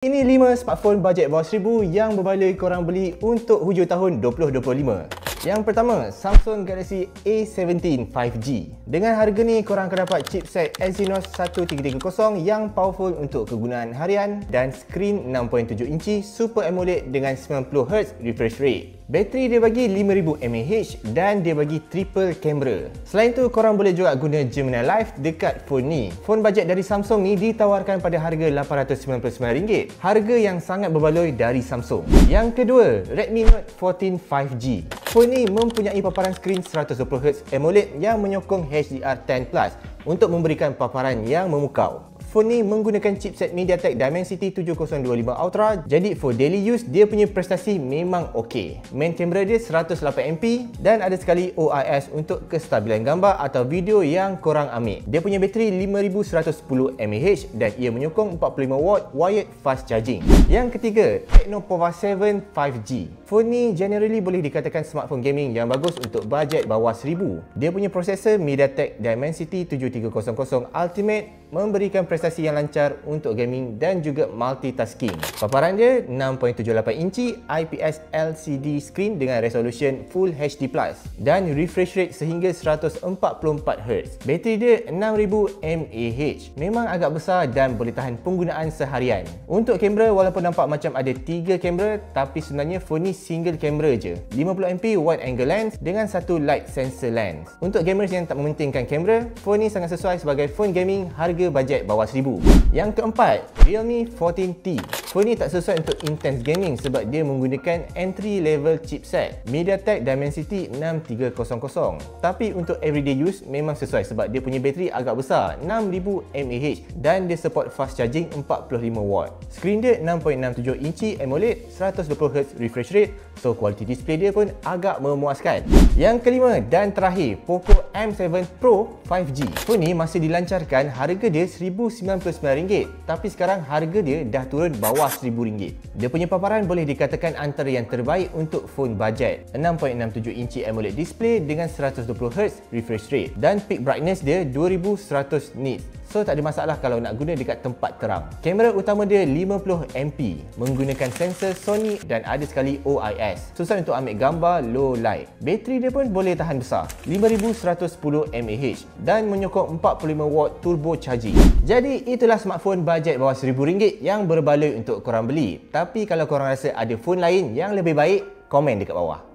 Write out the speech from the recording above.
Ini 5 smartphone bajet bawah RM1,000 yang berbaloi korang beli untuk hujung tahun 2025. Yang pertama, Samsung Galaxy A17 5G. Dengan harga ni, korang akan dapat chipset Exynos 1330 yang powerful untuk kegunaan harian dan skrin 6.7 inci Super AMOLED dengan 90Hz refresh rate. Bateri dia bagi 5000 mAh dan dia bagi triple kamera. Selain tu, korang boleh juga guna Gemini Live dekat phone ni. Phone bajet dari Samsung ni ditawarkan pada harga RM899, harga yang sangat berbaloi dari Samsung. Yang kedua, Redmi Note 14 5G. Phone ni mempunyai paparan skrin 120Hz AMOLED yang menyokong HDR10+ untuk memberikan paparan yang memukau. Phone ni menggunakan chipset MediaTek Dimensity 7025 Ultra, jadi for daily use dia punya prestasi memang okey. Main kamera dia 108MP dan ada sekali OIS untuk kestabilan gambar atau video yang korang ambil. Dia punya bateri 5110 mAh dan ia menyokong 45W wired fast charging. Yang ketiga, Tecno Pova 7 5G. Phone ni generally boleh dikatakan smartphone gaming yang bagus untuk bajet bawah RM1,000. Dia punya prosesor MediaTek Dimensity 7300 Ultimate memberikan prestasi yang lancar untuk gaming dan juga multitasking. Paparan dia 6.78 inci IPS LCD screen dengan resolution Full HD+ dan refresh rate sehingga 144Hz. Bateri dia 6000 mAh. Memang agak besar dan boleh tahan penggunaan seharian. Untuk kamera, walaupun nampak macam ada 3 kamera, tapi sebenarnya phone ni single kamera je. 50MP wide angle lens dengan satu light sensor lens. Untuk gamers yang tak mementingkan kamera, phone ni sangat sesuai sebagai phone gaming harga bajet bawah RM1,000. Yang keempat, Realme 14T. Phone ni tak sesuai untuk intense gaming sebab dia menggunakan entry level chipset MediaTek Dimensity 6300. Tapi untuk everyday use memang sesuai sebab dia punya bateri agak besar, 6000 mAh dan dia support fast charging 45W. Skrin dia 6.67 inci AMOLED, 120Hz refresh rate, so quality display dia pun agak memuaskan. Yang kelima dan terakhir, Poco M7 Pro 5G. Phone ni masih dilancarkan, harga dia RM1099, tapi sekarang harga dia dah turun bawah RM1000. Dia punya paparan boleh dikatakan antara yang terbaik untuk phone bajet. 6.67 inci AMOLED display dengan 120Hz refresh rate dan peak brightness dia 2100 nits. So tak ada masalah kalau nak guna dekat tempat terang. Kamera utama dia 50MP menggunakan sensor Sony dan ada sekali OIS. Susah untuk ambil gambar low light. Bateri dia pun boleh tahan besar, 5110 mAh dan menyokong 45W turbo charging. Jadi itulah smartphone bajet bawah RM1000 yang berbaloi untuk korang beli. Tapi kalau korang rasa ada phone lain yang lebih baik, komen dekat bawah.